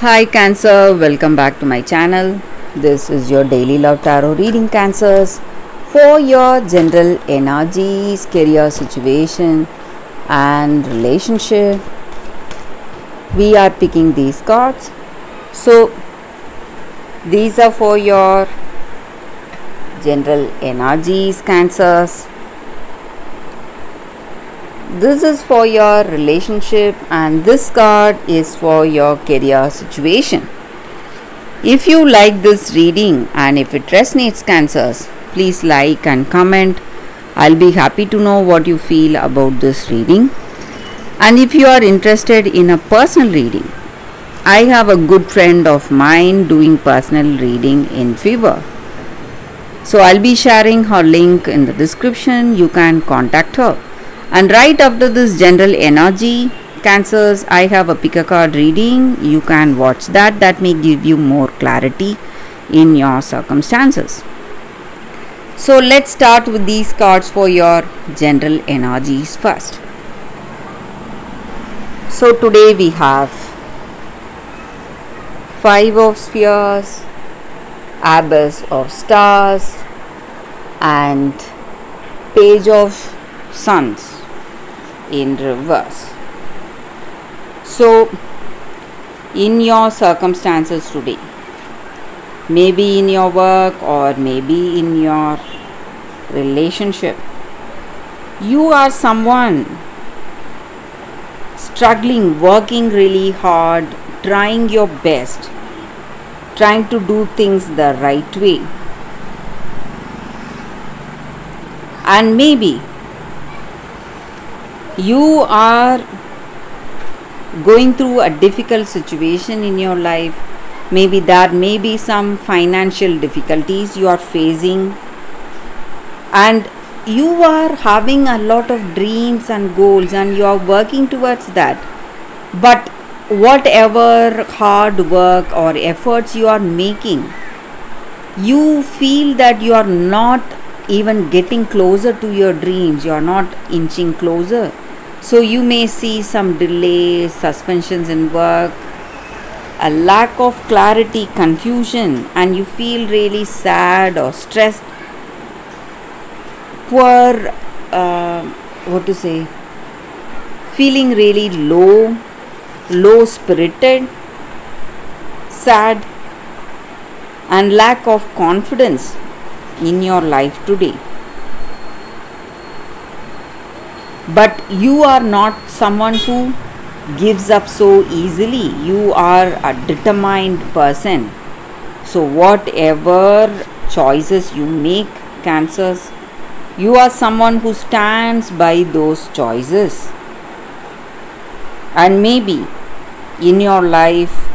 Hi Cancer, welcome back to my channel. This is your daily love tarot reading, Cancers, for your general energies, career situation and relationship. We are picking these cards. So these are for your general energies, Cancers. This is for your relationship and this card is for your career situation. If you like this reading and if it resonates, Cancers, please like and comment. I'll be happy to know what you feel about this reading. And if you are interested in a personal reading, I have a good friend of mine doing personal reading in Fever. So I'll be sharing her link in the description. You can contact her. And right after this general energy, Cancers, I have a pick a card reading. You can watch that. That may give you more clarity in your circumstances. So let's start with these cards for your general energies first. So today we have Five of Spheres, Abbess of Stars and Page of Suns in reverse. So in your circumstances today, maybe in your work or maybe in your relationship, you are someone struggling, working really hard, trying your best, trying to do things the right way. And maybe you are going through a difficult situation in your life. Maybe there may be some financial difficulties you are facing and you are having a lot of dreams and goals and you are working towards that. But whatever hard work or efforts you are making, you feel that you are not even getting closer to your dreams. You are not inching closer. So you may see some delays, suspensions in work, a lack of clarity, confusion, and you feel really sad or stressed, poor, feeling really low spirited, sad, and lack of confidence in your life today. But you are not someone who gives up so easily. You are a determined person. So whatever choices you make, Cancers, you are someone who stands by those choices. And maybe in your life,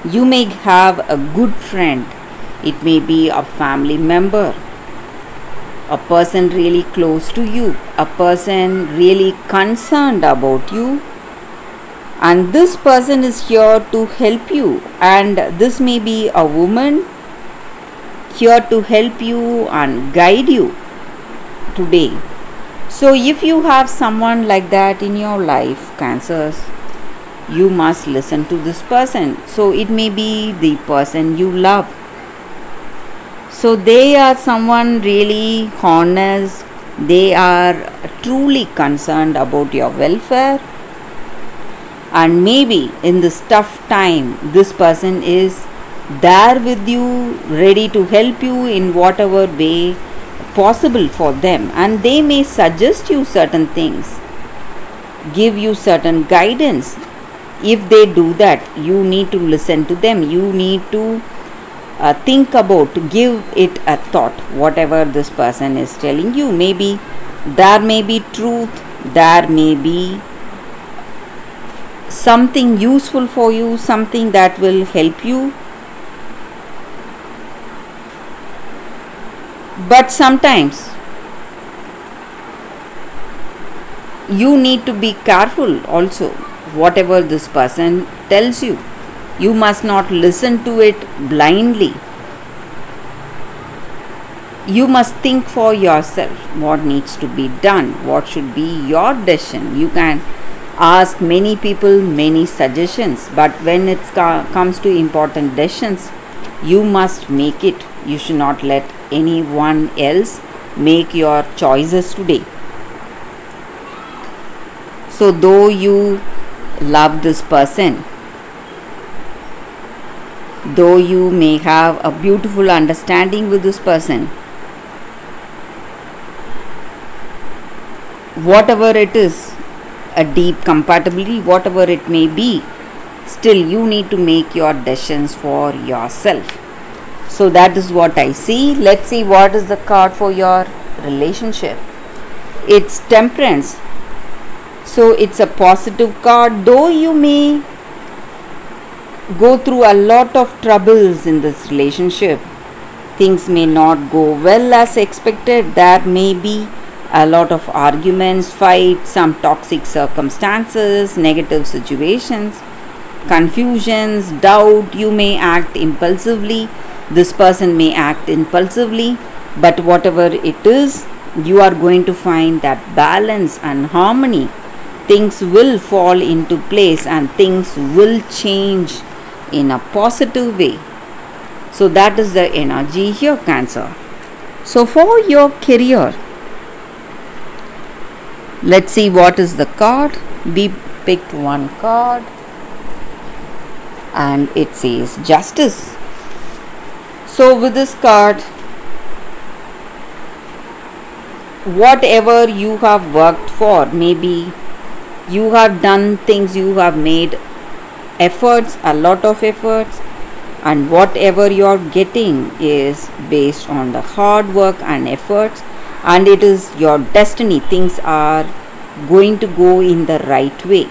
you may have a good friend. It may be a family member, a person really close to you, a person really concerned about you, and this person is here to help you, and this may be a woman here to help you and guide you today. So if you have someone like that in your life, Cancers, you must listen to this person. So it may be the person you love. So they are someone really honest, they are truly concerned about your welfare, and maybe in this tough time, this person is there with you, ready to help you in whatever way possible for them, and they may suggest you certain things, give you certain guidance. If they do that, you need to listen to them, you need to think about, give it a thought, whatever this person is telling you. Maybe there may be truth, there may be something useful for you, something that will help you. But sometimes you need to be careful also. Whatever this person tells you, you must not listen to it blindly. You must think for yourself what needs to be done, what should be your decision. You can ask many people many suggestions, but when it comes to important decisions, you must make it. You should not let anyone else make your choices today. So though you love this person, though you may have a beautiful understanding with this person, whatever it is, a deep compatibility, whatever it may be, still you need to make your decisions for yourself. So that is what I see. Let's see what is the card for your relationship. It's Temperance. So it's a positive card, though you may go through a lot of troubles in this relationship. Things may not go well as expected. There may be a lot of arguments, fights, some toxic circumstances, negative situations, confusions, doubt. You may act impulsively. This person may act impulsively. But whatever it is, you are going to find that balance and harmony. Things will fall into place and things will change in a positive way. So that is the energy here, Cancer. So for your career, let's see what is the card. We picked one card and it says Justice. So with this card, whatever you have worked for, maybe you have done things, you have made efforts, a lot of efforts, and whatever you are getting is based on the hard work and efforts, and it is your destiny. Things are going to go in the right way.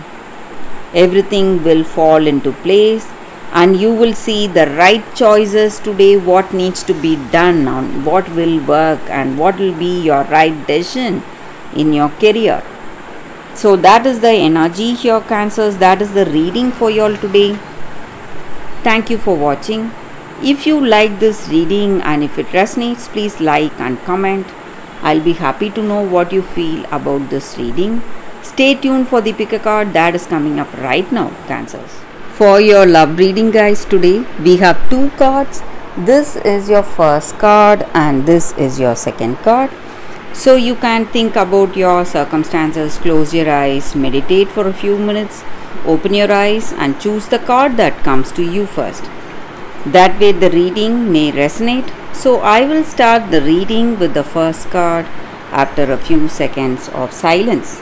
Everything will fall into place and you will see the right choices today, what needs to be done, on what will work and what will be your right decision in your career. So that is the energy here, Cancers. That is the reading for you all today. Thank you for watching. If you like this reading and if it resonates, please like and comment. I'll be happy to know what you feel about this reading. Stay tuned for the pick a card that is coming up right now, Cancers. For your love reading, guys, today we have two cards. This is your first card and this is your second card. So you can think about your circumstances, close your eyes, meditate for a few minutes, open your eyes and choose the card that comes to you first. That way the reading may resonate. So I will start the reading with the first card after a few seconds of silence.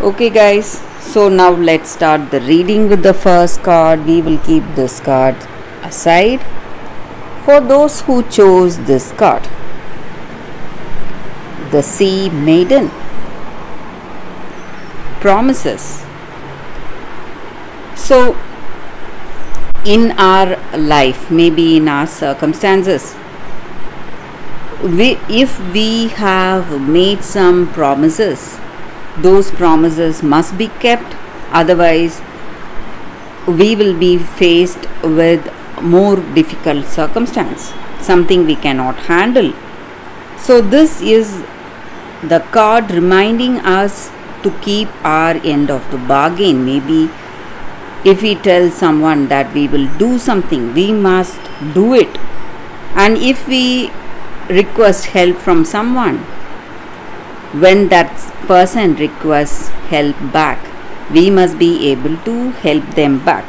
Okay guys, so now let's start the reading with the first card. We will keep this card aside for those who chose this card. The Sea Maiden. Promises. So in our life, maybe in our circumstances, if we have made some promises, those promises must be kept. Otherwise we will be faced with more difficult circumstance, something we cannot handle. So this is the card reminding us to keep our end of the bargain. Maybe if we tell someone that we will do something, we must do it. And if we request help from someone, when that person requests help back, we must be able to help them back.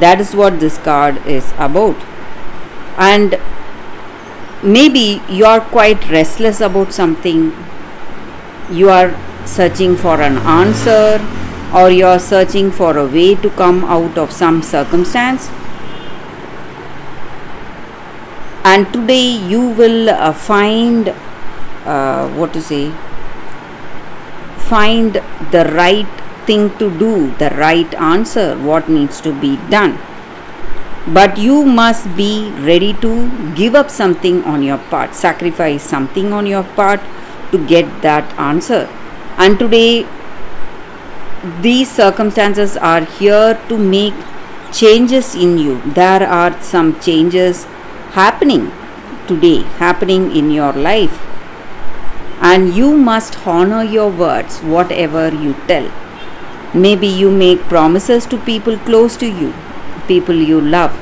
That is what this card is about. And maybe you are quite restless about something. You are searching for an answer, or you are searching for a way to come out of some circumstance. And today you will find the right thing to do, the right answer, what needs to be done. But you must be ready to give up something on your part, sacrifice something on your part to get that answer. And today these circumstances are here to make changes in you. There are some changes happening today, happening in your life. and you must honor your words, whatever you tell. Maybe you make promises to people close to you, people you love.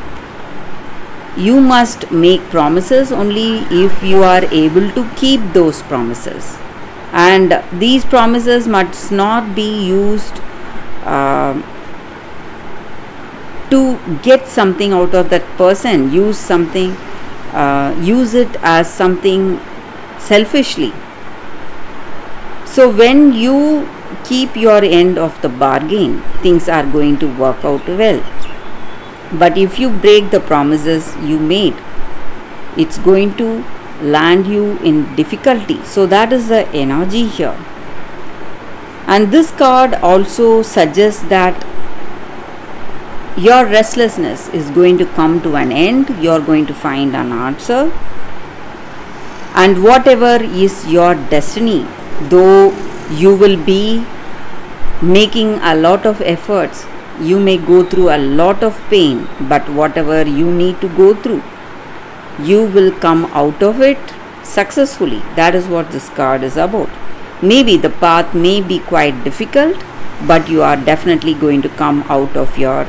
You must make promises only if you are able to keep those promises. And these promises must not be used to get something out of that person. Use it as something selfishly. So when you keep your end of the bargain, things are going to work out well. But if you break the promises you made, it's going to land you in difficulty. So that is the energy here. And this card also suggests that your restlessness is going to come to an end. You're going to find an answer. And whatever is your destiny, though you will be making a lot of efforts, you may go through a lot of pain, but whatever you need to go through, you will come out of it successfully. That is what this card is about. Maybe the path may be quite difficult, but you are definitely going to come out of your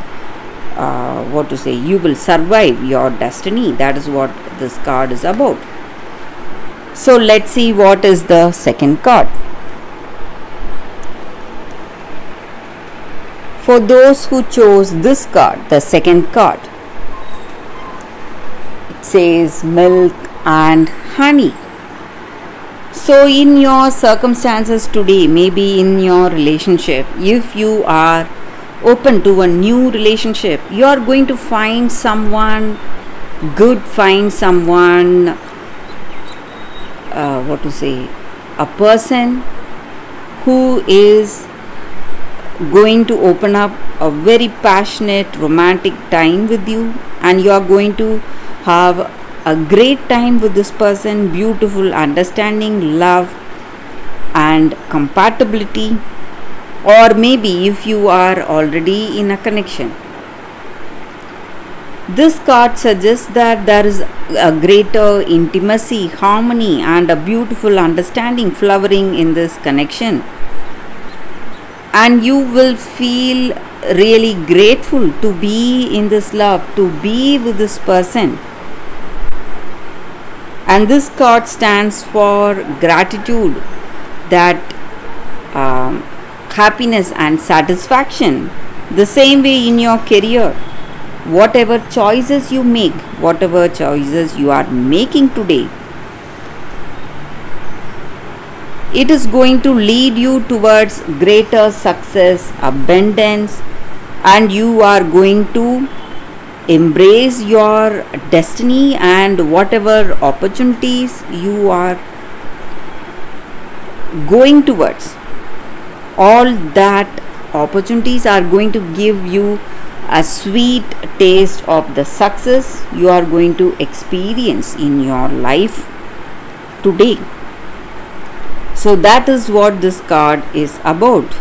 you will survive your destiny. That is what this card is about. So let's see what is the second card. For those who chose this card, the second card, it says milk and honey. So in your circumstances today, maybe in your relationship, if you are open to a new relationship, you are going to find someone good, find someone, a person who is going to open up a very passionate romantic time with you, and you are going to have a great time with this person. Beautiful understanding, love and compatibility. Or maybe if you are already in a connection, this card suggests that there is a greater intimacy, harmony and a beautiful understanding flowering in this connection. And you will feel really grateful to be in this love, to be with this person. And this card stands for gratitude, that happiness and satisfaction. The same way in your career, whatever choices you make, whatever choices you are making today, it is going to lead you towards greater success, abundance, and you are going to embrace your destiny, and whatever opportunities you are going towards, all that opportunities are going to give you a sweet taste of the success you are going to experience in your life today. So that is what this card is about.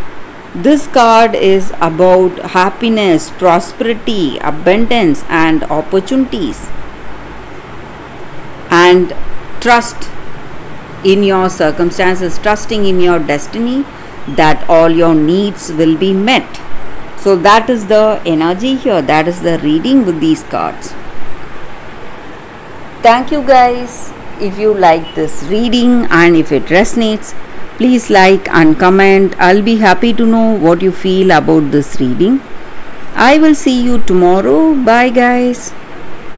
This card is about happiness, prosperity, abundance and opportunities, and trust in your circumstances, trusting in your destiny, that all your needs will be met. So that is the energy here. That is the reading with these cards. Thank you guys. If you like this reading and if it resonates, please like and comment. I'll be happy to know what you feel about this reading. I will see you tomorrow. Bye guys.